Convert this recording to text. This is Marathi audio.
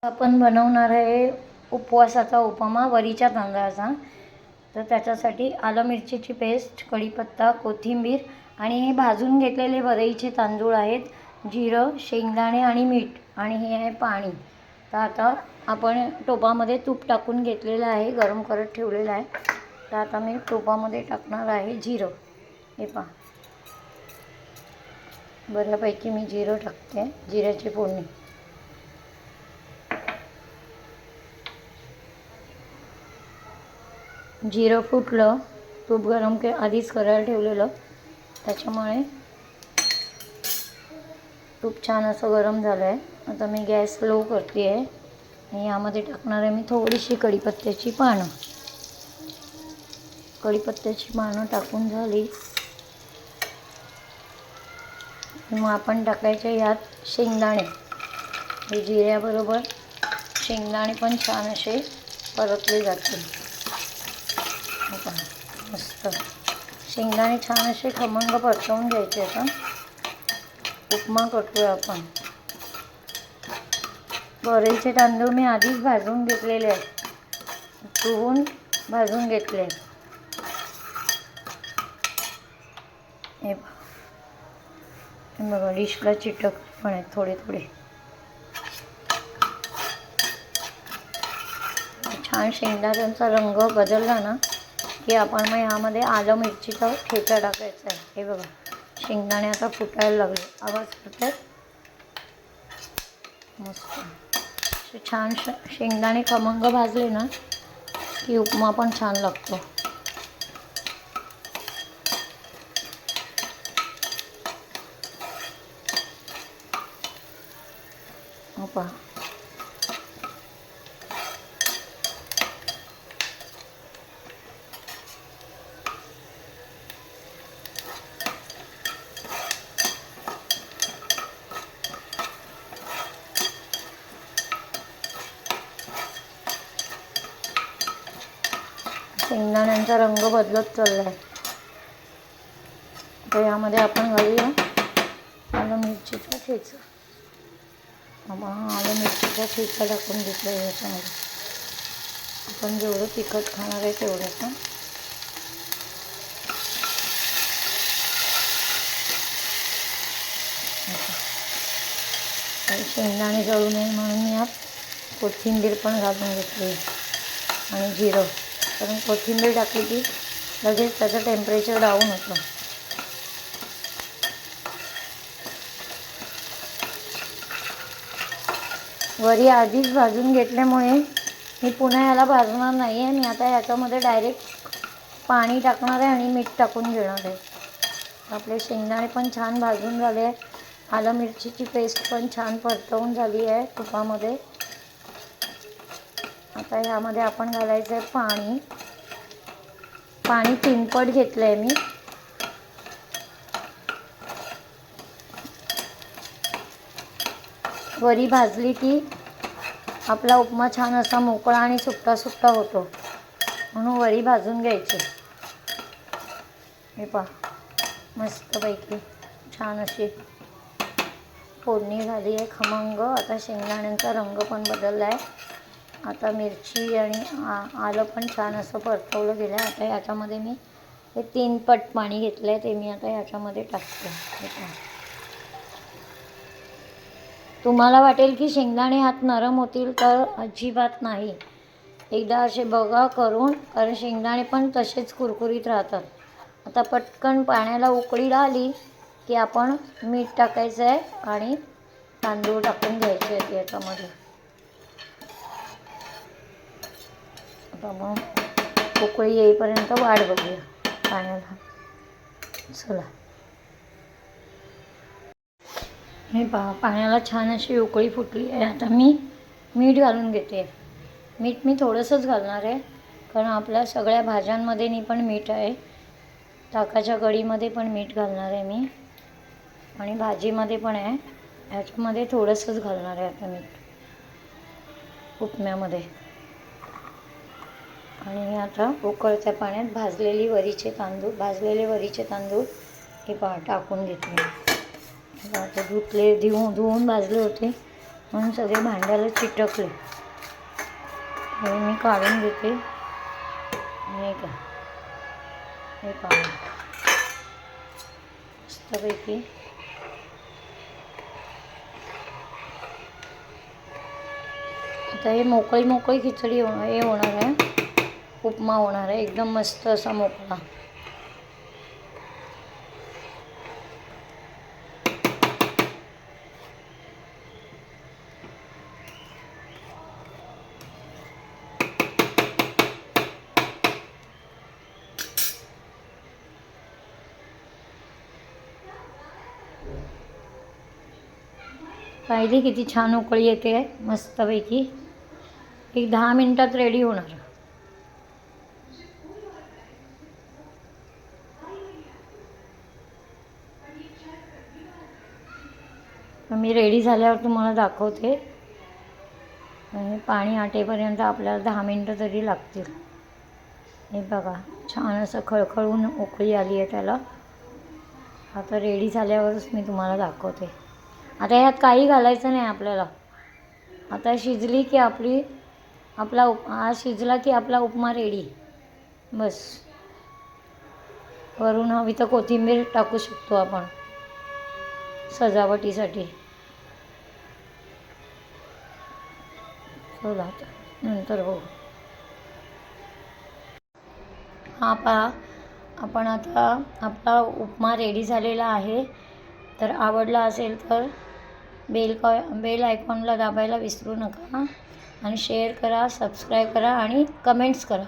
आपण बनवणार आहे उपवासाचा उपमा वरीच्या तांदळाचा. तर त्याच्यासाठी आलं मिरचीची पेस्ट, कढीपत्ता, कोथिंबीर आणि हे भाजून घेतलेले वरईचे तांदूळ आहेत, जिरं, शेंगदाणे आणि मीठ आणि हे आहे पाणी. तर आता आपण टोपामध्ये तूप टाकून घेतलेलं आहे, गरम करत ठेवलेलं आहे. तर आता मी टोपामध्ये टाकणार आहे जिरं. हे पहा, बऱ्यापैकी मी जिरं टाकते, जिऱ्याची फोडणी. जिरं फुटलं, तूप गरम आधीच करायला ठेवलेलं, त्याच्यामुळे तूप छान असं गरम झालं आहे. आता मी गॅस लो करते आहे आणि यामध्ये टाकणार आहे मी थोडीशी कढीपत्त्याची पानं. कढीपत्त्याची पानं टाकून झाली मग आपण टाकायचे यात शेंगदाणे. हे जिऱ्याबरोबर शेंगदाणे पण छान असे परतले जातील. मस्त शेंगदाणे छान असे खमंग परतवून घ्यायचे. आता उपमा करतोय आपण. वरईचे तांदूळ मी आधीच भाजून घेतलेले आहेत, धुवून भाजून घेतले. हे बघा, डिशला चिटक पण आहेत थोडे थोडे. छान शेंगदाण्याचा रंग बदलला ना की आपण मग ह्यामध्ये आलं मिरचीचा ठेचा टाकायचा आहे. हे बघा, शेंगदाणे आता फुटायला लागले, आवाज करतात मस्त. छान शेंगदाणे खमंग भाजले ना की उपमा पण छान लागतो. हो पहा, शेंगदाण्यांचा रंग बदलत चालला आहे. तर यामध्ये आपण घालूया आलं मिरचीचा ठेचा. आलं मिरचीचा ठेचा टाकून घेतला आहे याच्यामध्ये. आपण जेवढं तिखट खाणार आहे तेवढंच. शेंगदाणे जळू नये म्हणून मी यात कोथिंबीर पण घालून घेतली आणि जिरं. कारण कोथिंबीर टाकली की लगेच त्याचं टेम्परेचर डाऊन होतं. वरी आधीच भाजून घेतल्यामुळे मी पुन्हा याला भाजणार नाही आहे. मी आता याच्यामध्ये डायरेक्ट पाणी टाकणार आहे आणि मीठ टाकून घेणार आहे. आपले शेंगदाणे पण छान भाजून झाले आहे. आलं मिरचीची पेस्ट पण छान परतवून झाली आहे तुपामध्ये. आता ह्यामध्ये आपण घालायचं आहे पाणी. पाणी 3 पट घेतलं आहे मी. वरी भाजली की आपला उपमा छान असा मोकळा आणि सुट्टा सुट्टा होतो, म्हणून वरी भाजून घ्यायची. हे पहा, मस्तपैकी छान अशी फोडणी झाली आहे खमंग. आता शेंगदाण्यांचा रंग पण बदलला आहे. आता मिरची आणि आलं पण छान असं परतवलं गेलं आहे. आता याच्यामध्ये मी हे 3 पट पाणी घेतलं आहे, ते मी आता याच्यामध्ये टाकते. तुम्हाला वाटेल की शेंगदाणे हात नरम होतील, तर अजिबात नाही. एकदा असे बघा करून, कारण शेंगदाणे पण तसेच कुरकुरीत राहतात. आता पटकन पाण्याला उकळीला आली की आपण मीठ टाकायचं आहे आणि तांदूळ टाकून घ्यायचे आहेत याच्यामध्ये. आता मग उकळी येईपर्यंत वाट बघूया पाण्याला. चला, हे पहा, पाण्याला छान अशी उकळी फुटली आहे. आता मी मीठ घालून घेते. मीठ मी थोडंसंच घालणार आहे, कारण आपल्या सगळ्या भाज्यांमध्ये पण मीठ आहे. ताकाच्या कढीमध्ये पण मीठ घालणार आहे मी आणि भाजीमध्ये पण आहे. ह्याच्यामध्ये थोडंसंच घालणार आहे आता मीठ उपम्यामध्ये. आणि आता उकळत्या पाण्यात भाजलेले वरीचे तांदूळ हे पहा टाकून घेतले. आता धुवून भाजले होते, म्हणून सगळे भांड्याला चिटकले. हे मी काढून घेते. हे का हे पाणी मस्तपैकी आता हे मोकळी खिचडी हे होणार आहे, उपमा होणार आहे एकदम मस्त असा मोकळा. पाहिली किती छान उकळी येते आहे मस्तपैकी. एक 10 मिनिटात रेडी होणार. मी रेडी झाल्यावर तुम्हाला दाखवते. आणि पाणी आटेपर्यंत आपल्याला 10 मिनिटं तरी लागतील. हे बघा छान असं खळखळून उकळी आली आहे त्याला. आता रेडी झाल्यावरच मी तुम्हाला दाखवते. आता ह्यात काही घालायचं नाही आपल्याला. आता शिजली की हा शिजला की आपला उपमा रेडी. बस वरून हवी तर कोथिंबीर टाकू शकतो आपण सजावटीसाठी. चला नंतर हो. हा पहा आपण आता आपला उपमा रेडी झालेला आहे. तर आवडला असेल तर बेल आयकॉनला दाबायला विसरू नका आणि शेअर करा, सबस्क्राईब करा आणि कमेंट्स करा.